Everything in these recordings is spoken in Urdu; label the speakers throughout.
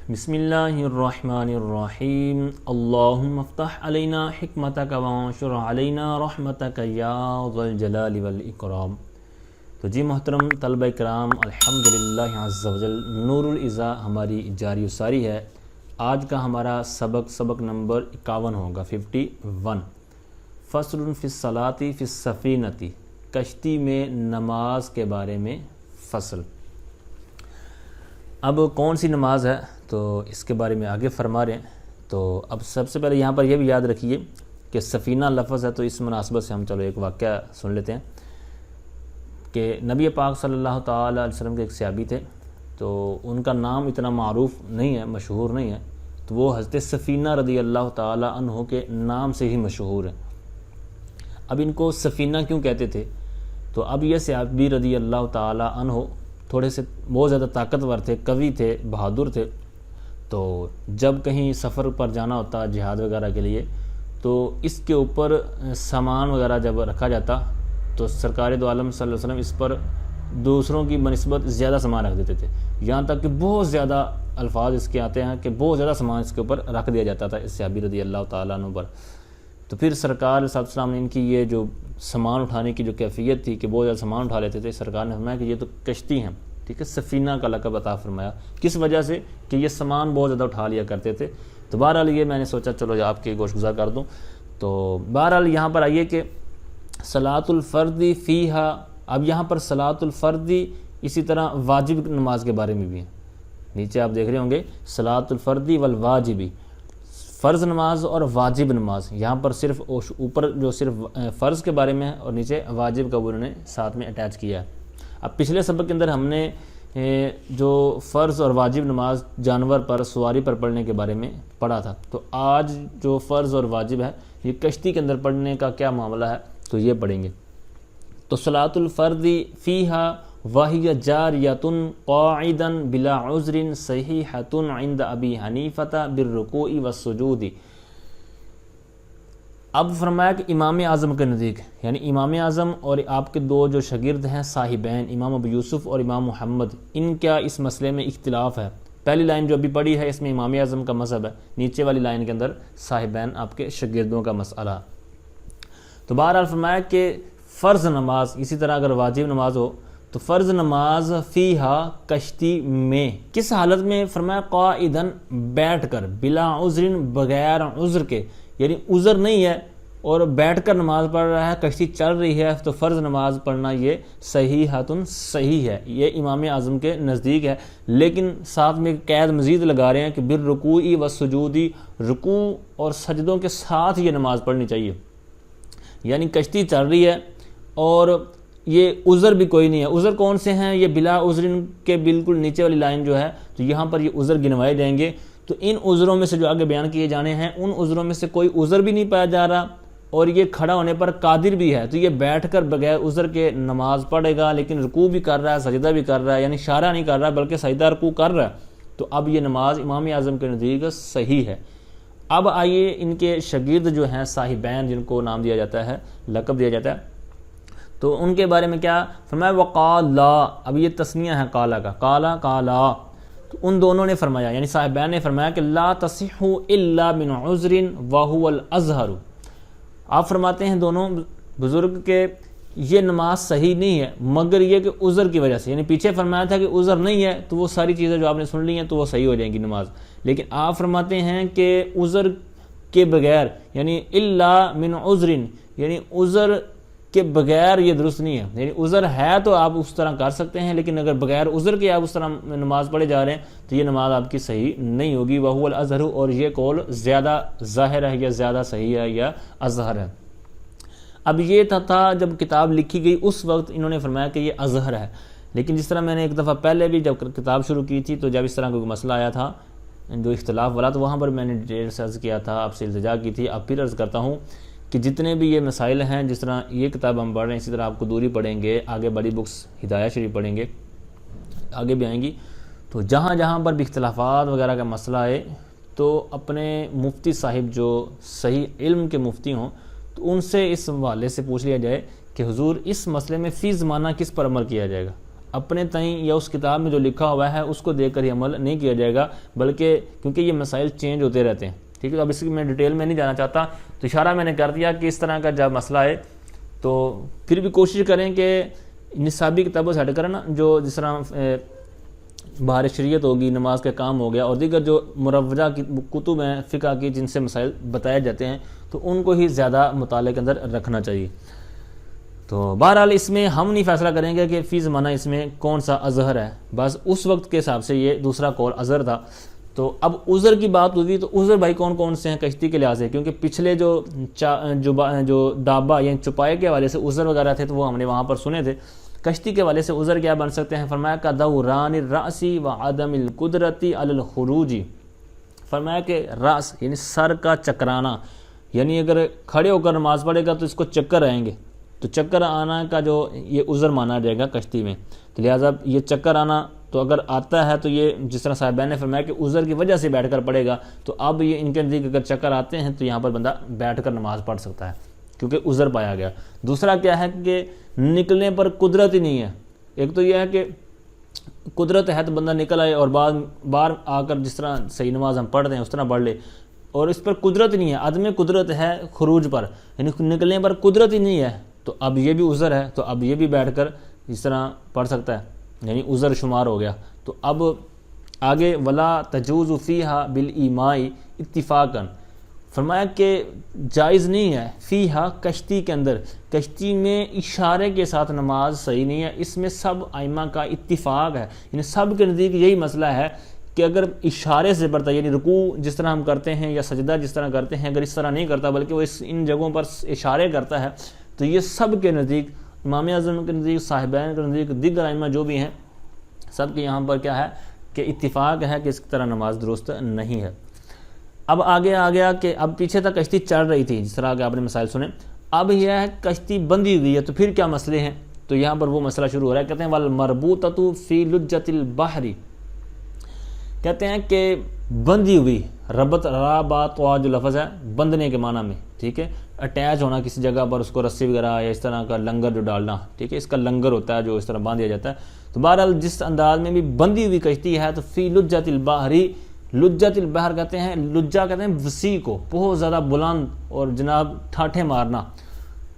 Speaker 1: بسم اللہ الرحمن الرحیم اللہم افتح علینا حکمتک وانشر علینا رحمتک یا ذا الجلال والاکرام۔ تو جی محترم طلبہ کرام، الحمدللہ عز وجل نور الازا ہماری جاری و ساری ہے۔ آج کا ہمارا سبق نمبر 51 ہوگا، 51۔ فصل فی الصلاۃ فی السفینۃ، کشتی میں نماز کے بارے میں فصل۔ اب کون سی نماز ہے تو اس کے بارے میں آگے فرما رہے ہیں۔ تو اب سب سے پہلے یہاں پر یہ بھی یاد رکھیے کہ سفینہ لفظ ہے، تو اس مناسبت سے ہم چلو ایک واقعہ سن لیتے ہیں کہ نبی پاک صلی اللہ تعالیٰ علیہ وسلم کے ایک صحابی تھے، تو ان کا نام اتنا معروف نہیں ہے، مشہور نہیں ہے، تو وہ حضرت سفینہ رضی اللہ تعالیٰ عنہ کے نام سے ہی مشہور ہیں۔ اب ان کو سفینہ کیوں کہتے تھے؟ تو اب یہ صحابی رضی اللہ تعالیٰ عنہ تھوڑے سے بہت زیادہ طاقتور تھے، قوی تھے، بہادر تھے، تو جب کہیں سفر پر جانا ہوتا جہاد وغیرہ کے لیے، تو اس کے اوپر سامان وغیرہ جب رکھا جاتا تو سرکار دو عالم صلی اللہ علیہ وسلم اس پر دوسروں کی بنسبت زیادہ سامان رکھ دیتے تھے، یہاں تک کہ بہت زیادہ الفاظ اس کے آتے ہیں کہ بہت زیادہ سامان اس کے اوپر رکھ دیا جاتا تھا اس صحابی رضی اللہ تعالیٰ عنہ پر۔ تو پھر سرکار صلی اللہ علیہ وسلم نے ان کی یہ جو سامان اٹھانے کی جو کیفیت تھی کہ بہت زیادہ سامان اٹھا لیتے تھے، سرکار نے فرمایا کہ یہ تو کشتی ہیں، ٹھیک ہے، سفینہ کا لقب عطا فرمایا۔ کس وجہ سے؟ کہ یہ سامان بہت زیادہ اٹھا لیا کرتے تھے۔ تو بہرحال یہ میں نے سوچا چلو آپ کے گوش گزار کر دوں۔ تو بہرحال یہاں پر آئیے کہ صلاۃ الفرد فیہا، اب یہاں پر صلاۃ الفرد اسی طرح واجب نماز کے بارے میں بھی ہے، نیچے آپ دیکھ رہے ہوں گے صلاۃ الفرد والواجبی، فرض نماز اور واجب نماز۔ یہاں پر صرف اوپر جو صرف فرض کے بارے میں ہے اور نیچے واجب کا انہوں نے ساتھ میں اٹیچ کیا ہے۔ اب پچھلے سبق کے اندر ہم نے جو فرض اور واجب نماز جانور پر سواری پر پڑھنے کے بارے میں پڑھا تھا، تو آج جو فرض اور واجب ہے یہ کشتی کے اندر پڑھنے کا کیا معاملہ ہے تو یہ پڑھیں گے۔ تو صلاۃ الفرد فیہا وہی جاریۃ قاعدا بلا عذر صحیحۃ عند ابی حنیفہ بالرکوع والسجود۔ اب فرمایا کہ امام اعظم کے نزدیک، یعنی امام اعظم اور آپ کے دو جو شاگرد ہیں صاحبین، امام ابو یوسف اور امام محمد، ان کا اس مسئلے میں اختلاف ہے۔ پہلی لائن جو ابھی پڑھی ہے اس میں امام اعظم کا مذہب ہے، نیچے والی لائن کے اندر صاحبین آپ کے شاگردوں کا مسئلہ۔ تو بہرحال فرمایا کہ فرض نماز، اسی طرح اگر واجب نماز ہو تو فرض نماز فیہا کشتی میں، کس حالت میں؟ فرمایا قاعدن بیٹھ کر، بلا عذر بغیر عذر کے، یعنی عذر نہیں ہے اور بیٹھ کر نماز پڑھ رہا ہے، کشتی چل رہی ہے، تو فرض نماز پڑھنا یہ صحیح ہے، یہ امام اعظم کے نزدیک ہے۔ لیکن ساتھ میں قید مزید لگا رہے ہیں کہ بالرکوع والسجود، رکوع اور سجدوں کے ساتھ یہ نماز پڑھنی چاہیے، یعنی کشتی چل رہی ہے اور یہ عذر بھی کوئی نہیں ہے۔ عذر کون سے ہیں؟ یہ بلا عذر کے بالکل نیچے والی لائن جو ہے، تو یہاں پر یہ عذر گنوائے جائیں گے۔ تو ان عذروں میں سے جو آگے بیان کیے جانے ہیں، ان عذروں میں سے کوئی عذر بھی نہیں پایا جا رہا اور یہ کھڑا ہونے پر قادر بھی ہے، تو یہ بیٹھ کر بغیر عذر کے نماز پڑھے گا، لیکن رکوع بھی کر رہا ہے، سجدہ بھی کر رہا ہے، یعنی اشارہ نہیں کر رہا بلکہ سجدہ رکوع کر رہا ہے، تو اب یہ نماز امام اعظم کے نزدیک صحیح ہے۔ اب آئیے ان کے شاگرد جو ہیں صاحبین، جن کو نام دیا جاتا ہے، لقب دیا جاتا ہے، تو ان کے بارے میں کیا فرمایا؟ وقالا، اب یہ تسنیہ ہے قالا کا، قالا، تو ان دونوں نے فرمایا، یعنی صاحبین نے فرمایا کہ لا تصح الا من عذر وهو الازہر۔ آپ فرماتے ہیں دونوں بزرگ کہ یہ نماز صحیح نہیں ہے مگر یہ کہ عذر کی وجہ سے، یعنی پیچھے فرمایا تھا کہ عذر نہیں ہے تو وہ ساری چیزیں جو آپ نے سن لی ہیں تو وہ صحیح ہو جائیں گی نماز، لیکن آپ فرماتے ہیں کہ عذر کے بغیر، یعنی الا من عذر، یعنی عذر کے بغیر یہ درست نہیں ہے، یعنی عذر ہے تو آپ اس طرح کر سکتے ہیں، لیکن اگر بغیر عذر کے آپ اس طرح نماز پڑھے جا رہے ہیں تو یہ نماز آپ کی صحیح نہیں ہوگی۔ وہو الازہر، اور یہ قول زیادہ ظاہر ہے یا زیادہ صحیح ہے یا اظہر ہے۔ اب یہ تھا جب کتاب لکھی گئی اس وقت انہوں نے فرمایا کہ یہ اظہر ہے، لیکن جس طرح میں نے ایک دفعہ پہلے بھی جب کتاب شروع کی تھی تو جب اس طرح کوئی مسئلہ آیا تھا جو اختلاف والا، تو وہاں پر میں نے ڈیڑھ سے عرض کیا تھا، آپ سے التجا کی تھی، اب پھر عرض کرتا ہوں کہ جتنے بھی یہ مسائل ہیں، جس طرح یہ کتاب ہم پڑھ رہے ہیں اسی طرح آپ کو دوری پڑھیں گے، آگے بڑی بکس ہدایہ شریف پڑھیں گے، آگے بھی آئیں گی، تو جہاں جہاں پر بھی اختلافات وغیرہ کا مسئلہ آئے تو اپنے مفتی صاحب جو صحیح علم کے مفتی ہوں تو ان سے اس حوالے سے پوچھ لیا جائے کہ حضور اس مسئلے میں فی زمانہ کس پر عمل کیا جائے گا۔ اپنے تئیں یا اس کتاب میں جو لکھا ہوا ہے اس کو دیکھ کر ہی عمل نہیں کیا جائے گا، بلکہ کیونکہ یہ مسائل چینج ہوتے رہتے ہیں، ٹھیک ہے. اب اس کی میں ڈیٹیل میں نہیں جانا چاہتا، تو اشارہ میں نے کر دیا کہ اس طرح کا جب مسئلہ ہے تو پھر بھی کوشش کریں کہ نصابی کتابوں سے ہٹ کر نا، جو جس طرح بہار شریعت ہوگی، نماز کا کام ہو گیا، اور دیگر جو مروجہ کی کتب ہیں فقہ کی جن سے مسائل بتائے جاتے ہیں، تو ان کو ہی زیادہ مطالعے کے اندر رکھنا چاہیے. تو بہرحال اس میں ہم نہیں فیصلہ کریں گے کہ فی زمانہ اس میں کون سا اظہر ہے، بس اس وقت کے حساب سے یہ دوسرا قول اظہر تھا. تو اب عذر کی بات ہوئی تو عذر بھائی کون کون سے ہیں کشتی کے لحاظ سے، کیونکہ پچھلے جو ڈابا یعنی چپائے کے حوالے سے عذر وغیرہ تھے تو وہ ہم نے وہاں پر سنے تھے. کشتی کے حوالے سے عذر کیا بن سکتے ہیں؟ فرمایا کہ دوران الرأس و عدم القدرت علی الخروج. فرمایا کہ راس یعنی سر کا چکرانا، یعنی اگر کھڑے ہو کر نماز پڑھے گا تو اس کو چکر آئیں گے، تو چکر آنا کا جو یہ عذر مانا جائے گا کشتی میں. تو لہٰذا یہ چکر آنا تو اگر آتا ہے تو یہ جس طرح صاحبین نے فرمایا کہ عذر کی وجہ سے بیٹھ کر پڑھے گا، تو اب یہ ان کے نزدیک اگر چکر آتے ہیں تو یہاں پر بندہ بیٹھ کر نماز پڑھ سکتا ہے کیونکہ عذر پایا گیا. دوسرا کیا ہے کہ نکلنے پر قدرت ہی نہیں ہے. ایک تو یہ ہے کہ قدرت ہے تو بندہ نکل آئے اور بار آ کر جس طرح صحیح نماز ہم پڑھتے ہیں اس طرح پڑھ لے، اور اس پر قدرت نہیں ہے، عدم قدرت ہے خروج پر، یعنی نکلنے پر قدرت ہی نہیں ہے، تو اب یہ بھی عذر ہے، تو اب یہ بھی بیٹھ کر اس طرح پڑھ سکتا ہے، یعنی عذر شمار ہو گیا. تو اب آگے ولا تجوز فیہا بالایماء اتفاقا، فرمایا کہ جائز نہیں ہے فیہا کشتی کے اندر، کشتی میں اشارے کے ساتھ نماز صحیح نہیں ہے. اس میں سب ائمہ کا اتفاق ہے، یعنی سب کے نزدیک یہی مسئلہ ہے کہ اگر اشارے سے پڑھتا ہے، یعنی رکوع جس طرح ہم کرتے ہیں یا سجدہ جس طرح کرتے ہیں، اگر اس طرح نہیں کرتا بلکہ وہ ان جگہوں پر اشارے کرتا ہے، تو یہ سب کے نزدیک، امام اعظم کے نزدیک، صاحبین کے نزدیک، دیگر ائمہ جو بھی ہیں سب کے یہاں پر کیا ہے کہ اتفاق ہے کہ اس طرح نماز درست نہیں ہے. اب آگے آ گیا کہ اب پیچھے تک کشتی چل رہی تھی جس طرح کہ آپ نے مسائل سنے، اب یہ ہے کشتی بندھی ہوئی ہے، تو پھر کیا مسئلے ہیں؟ تو یہاں پر وہ مسئلہ شروع ہو رہا ہے. کہتے ہیں والمربوطۃ فی لجۃ البحر، کہتے ہیں کہ بندھی ہوئی، ربط را با طوا جو لفظ ہے بندھنے کے معنی میں، ٹھیک ہے، اٹیچ ہونا کسی جگہ پر، اس کو رسی وغیرہ یا اس طرح کا لنگر جو ڈالنا، ٹھیک ہے، اس کا لنگر ہوتا ہے جو اس طرح باندھ دیا جاتا ہے. تو بہرحال جس انداز میں بھی بندھی ہوئی کشتی ہے، تو فی لجۃ البحر، لجۃ البحر کہتے ہیں، لجہ کہتے ہیں وسیع کو، بہت زیادہ بلند اور جناب ٹھاٹھے مارنا،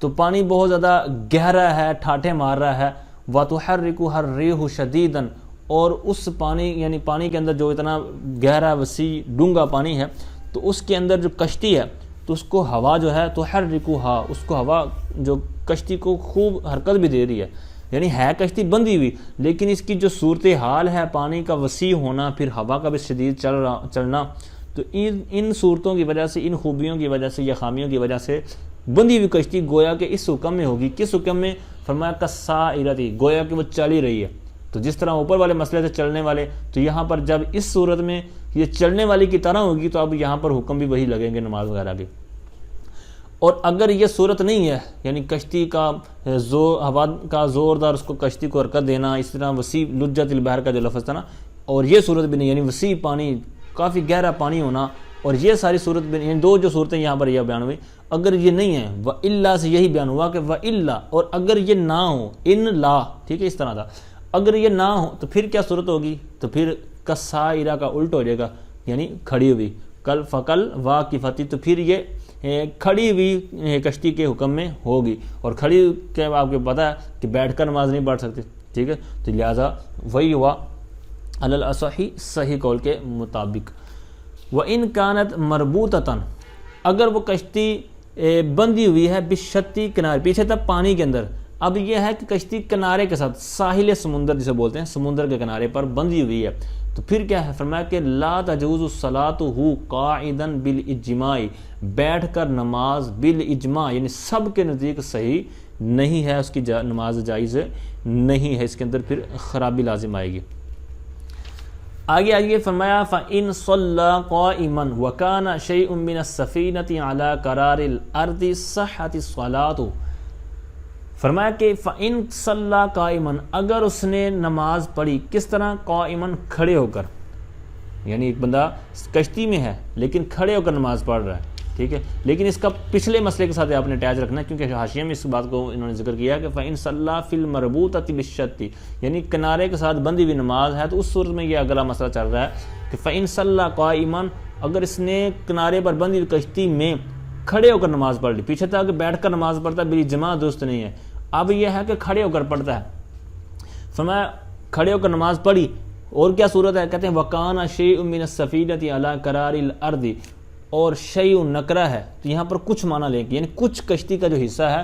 Speaker 1: تو پانی بہت زیادہ گہرا ہے، ٹھاٹھے مار رہا ہے. وَتُحَرِّكُهَا الرِّيحُ شَدِيدًا، اور اس پانی یعنی پانی کے اندر جو اتنا گہرا وسیع ڈونگا پانی ہے، تو اس کے اندر جو کشتی ہے تو اس کو ہوا جو ہے تحرکها، اس کو ہوا جو کشتی کو خوب حرکت بھی دے رہی ہے، یعنی ہے کشتی بندھی ہوئی، لیکن اس کی جو صورتحال ہے پانی کا وسیع ہونا، پھر ہوا کا بھی شدید چلنا، تو ان صورتوں کی وجہ سے، ان خوبیوں کی وجہ سے یا خامیوں کی وجہ سے بندھی ہوئی کشتی گویا کہ اس حکم میں ہوگی. کس حکم میں؟ فرمایا کالسائرۃ، گویا کہ وہ چل ہی رہی ہے. تو جس طرح اوپر والے مسئلے سے چلنے والے، تو یہاں پر جب اس صورت میں یہ چلنے والی کی طرح ہوگی تو اب یہاں پر حکم بھی وہی لگیں گے نماز وغیرہ کے. اور اگر یہ صورت نہیں ہے، یعنی کشتی کا ہوا کا زوردار اس کو کشتی کو حرکت دینا، اس طرح وسیع لجۃ البحر کا جو لفظ تھا نا، اور یہ صورت بھی نہیں، یعنی وسیع پانی، کافی گہرا پانی ہونا، اور یہ ساری صورت بھی نہیں، دو جو صورتیں یہاں پر یہ بیان ہوئی، اگر یہ نہیں ہے وَإِلَّا سے یہی بیان ہوا کہ وَإِلَّا، اور اگر یہ نہ ہو، ان لا، ٹھیک ہے، اس طرح تھا، اگر یہ نہ ہو تو پھر کیا صورت ہوگی؟ تو پھر کسائرہ کا الٹ ہو جائے گا، یعنی کھڑی ہوئی، کل فقل واقفتی، تو پھر یہ کھڑی ہوئی کشتی کے حکم میں ہوگی. اور کھڑی کے آپ کو پتہ ہے کہ بیٹھ کر نماز نہیں پڑھ سکتے، ٹھیک ہے، تو لہٰذا وہی ہوا علی الاصح صحیح قول کے مطابق. وَإِن كَانَتْ مَرْبُوطَةً، اگر وہ کشتی بندھی ہوئی ہے بشتی کنارے، پیچھے تک پانی کے اندر. اب یہ ہے کہ کشتی کنارے کے ساتھ، ساحل سمندر جسے بولتے ہیں، سمندر کے کنارے پر بندھی ہوئی ہے، تو پھر کیا ہے؟ فرمایا کہ لا تجوز الصلاۃ قاعدا بالاجماع، بیٹھ کر نماز بالاجماع، یعنی سب کے نزدیک صحیح نہیں ہے، اس کی نماز جائز نہیں ہے، اس کے اندر پھر خرابی لازم آئے گی. آگے فرمایا فَإِن صَلَّى قَائِمًا وَكَانَ شَيْءٌ مِّنَ السَّفِينَةِ عَلَى قَرَارِ الْأَرْضِ صَحَّتِ الصَّلَاةُ. فرمایا کہ فَإِن صَلَّى قَائِمًا، اگر اس نے نماز پڑھی، کس طرح؟ قائمًا، کھڑے ہو کر، یعنی ایک بندہ کشتی میں ہے لیکن کھڑے ہو کر نماز پڑھ رہا ہے، ٹھیک ہے. لیکن اس کا پچھلے مسئلے کے ساتھ آپ نے اٹیچ رکھنا ہے، کیونکہ حاشیے میں اس بات کو انہوں نے ذکر کیا ہے کہ فَإِن صَلَّى فِي الْمَرْبُوطَةِ بِالشَّتِّ، یعنی کنارے کے ساتھ بندھی ہوئی نماز ہے، تو اس صورت میں یہ اگلا مسئلہ چل رہا ہے کہ فَإِن صَلَّى قَائِمًا، اگر اس نے کنارے پر بندھی ہوئی کشتی میں کھڑے ہو کر نماز پڑھ لی. پیچھے تھا کہ بیٹھ کر نماز پڑھتا ہے، میری جماعت درست نہیں ہے. اب یہ ہے کہ کھڑے ہو کر پڑھتا ہے. فرمایا کھڑے ہو کر نماز پڑھی، اور کیا صورت ہے؟ کہتے ہیں وَكَانَ شَيْءٌ مِّنَ السَّفِينَةِ عَلَى قَرَارِ الْأَرْضِ، اور شیء نکرہ ہے، تو یہاں پر کچھ معنی لیں گے، یعنی کچھ کشتی کا جو حصہ ہے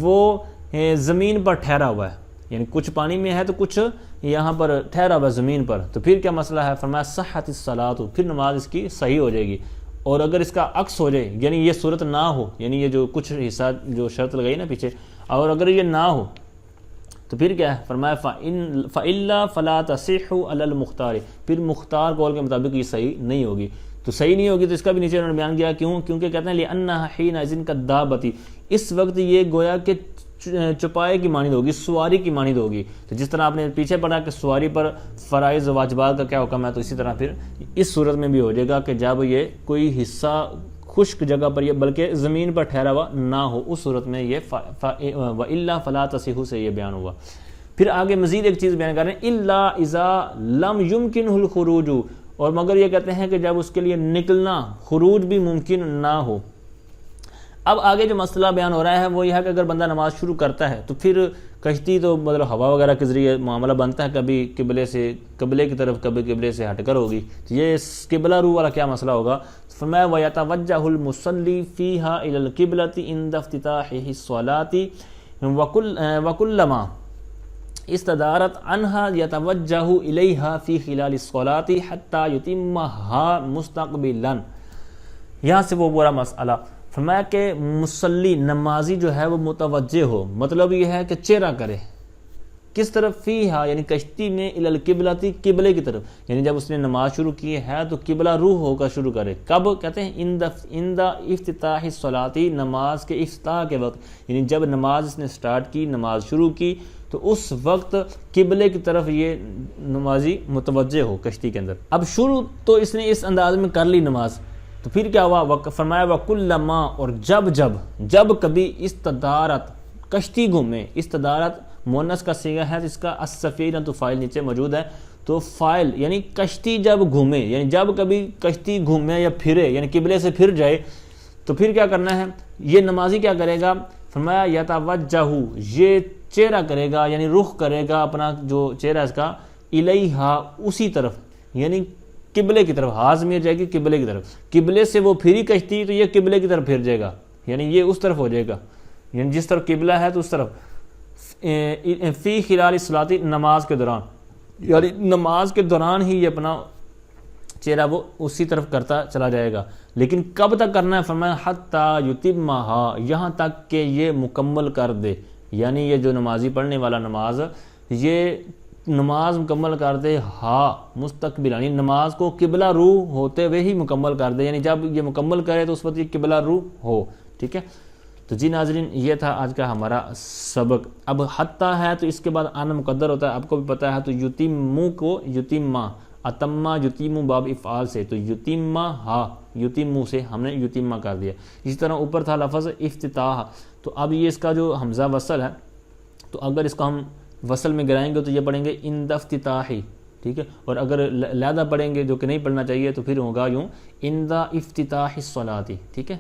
Speaker 1: وہ زمین پر ٹھہرا ہوا ہے، یعنی کچھ پانی میں ہے تو کچھ یہاں پر ٹھہرا ہوا ہے زمین پر. تو پھر کیا مسئلہ ہے؟ فرمایا صحت الصلاۃ، پھر نماز اس کی صحیح ہو جائے گی. اور اگر اس کا عکس ہو جائے، یعنی یہ صورت نہ ہو، یعنی یہ جو کچھ حصہ جو شرط لگائی نا پیچھے، اور اگر یہ نہ ہو تو پھر کیا ہے؟ فرمایا فَإِلَّا فَلَا تَصِحُّ عَلَى الْمُخْتَارِ، پھر مختار قول کے مطابق یہ صحیح نہیں ہوگی. تو صحیح نہیں ہوگی تو اس کا بھی نیچے انہوں نے بیان کیا، کیوں؟ کیونکہ کہتے ہیں لِأَنَّهَا حِينَئِذٍ كَالدَّابَةِ، اس وقت یہ گویا کہ چپائے کی مانند ہوگی، سواری کی مانند ہوگی. تو جس طرح آپ نے پیچھے پڑھا کہ سواری پر فرائض و واجبات کا کیا حکم ہے، تو اسی طرح پھر اس صورت میں بھی ہو جائے گا کہ جب یہ کوئی حصہ خشک جگہ پر یہ بلکہ زمین پر ٹھہرا ہوا نہ ہو، اس صورت میں یہ وَإِلَّا فَلَا تَصِحُّ سے یہ بیان ہوا. پھر آگے مزید ایک چیز بیان کر رہے ہیں إِلَّا إِذَا لَمْ يُمْكِنْهُ الْخُرُوجُ، اور مگر یہ کہتے ہیں کہ جب اس کے لیے نکلنا، خروج بھی ممکن نہ ہو. اب آگے جو مسئلہ بیان ہو رہا ہے وہ یہ ہے کہ اگر بندہ نماز شروع کرتا ہے تو پھر کشتی تو مطلب ہوا وغیرہ کے ذریعے معاملہ بنتا ہے، کبھی قبلے کی طرف، کبھی قبلے سے ہٹ کر ہوگی. تو یہ قبلہ رو والا کیا مسئلہ ہوگا؟ فرمایا وَيَتَوَجَّهُ الْمُصَلِّي فِيهَا إِلَى الْقِبْلَةِ عِنْدَ افتتاحه الصَّلَاةِ وَكُلَّمَا استدارت عنها يتوجه إليها في خلال الصلاة حتى يتمها مستقبلا. یہاں سے وہ پورا مسئلہ فرمایا کہ مصلی نمازی جو ہے وہ متوجہ ہو، مطلب یہ ہے کہ چہرہ کرے کس طرف؟ فیہا یعنی کشتی میں، الی القبلۃ قبلے کی طرف، یعنی جب اس نے نماز شروع کی ہے تو قبلہ روح ہو کر شروع کرے. کب؟ کہتے ہیں عند افتتاح الصلاۃ، نماز کے افتتاح کے وقت، یعنی جب نماز اس نے سٹارٹ کی، نماز شروع کی، تو اس وقت قبلے کی طرف یہ نمازی متوجہ ہو کشتی کے اندر. اب شروع تو اس نے اس انداز میں کر لی نماز، تو پھر کیا ہوا؟ فرمایا وَكُلَّمَا، اور جب کبھی استدارت کشتی گھومے. استدارت مؤنث کا صیغہ ہے، اس کا السفینۃ فاعل نیچے موجود ہے، تو فاعل یعنی کشتی جب گھومے، یعنی جب کبھی کشتی گھومے یا پھرے، یعنی قبلے سے پھر جائے، تو پھر کیا کرنا ہے؟ یہ نمازی کیا کرے گا؟ فرمایا یتوجہ، یہ چہرہ کرے گا، یعنی رخ کرے گا اپنا جو چہرہ اس کا، الیہا اسی طرف، یعنی قبلے کی طرف. ہاضمیر جائے گی قبلے کی طرف، قبلے سے وہ پھری کشتی تو یہ قبلے کی طرف پھر جائے گا، یعنی یہ اس طرف ہو جائے گا، یعنی جس طرف قبلہ ہے تو اس طرف. فی خلال الصلاۃ، نماز کے دوران، یعنی نماز کے دوران ہی یہ اپنا چہرہ وہ اسی طرف کرتا چلا جائے گا. لیکن کب تک کرنا ہے؟ فرمایا حتی یتمھا، یہاں تک کہ یہ مکمل کر دے، یعنی یہ جو نمازی پڑھنے والا نماز، یہ نماز مکمل کر دے مستقبل، یعنی نماز کو قبلہ رو ہوتے ہوئے ہی مکمل کر دے، یعنی جب یہ مکمل کرے تو اس وقت یہ قبلہ رو ہو. ٹھیک ہے. تو جی ناظرین، یہ تھا آج کا ہمارا سبق. اب حتی ہے تو اس کے بعد ان مقدر ہوتا ہے، آپ کو بھی پتہ ہے. تو یتیمو کو یتیمہ، اتمہ یتیمو باب افعال سے، تو یتیمہ یتیمو سے ہم نے یتیمہ کر دیا. اسی طرح اوپر تھا لفظ افتتاح، تو اب یہ اس کا جو حمزہ وصل ہے، تو اگر اس کو ہم وصل میں گرائیں گے تو یہ پڑھیں گے عند افتتاحی. ٹھیک ہے. اور اگر علیحدہ پڑھیں گے جو کہ نہیں پڑھنا چاہیے تو پھر ہوگا یوں عند افتتاح الصلاۃ. ٹھیک ہے.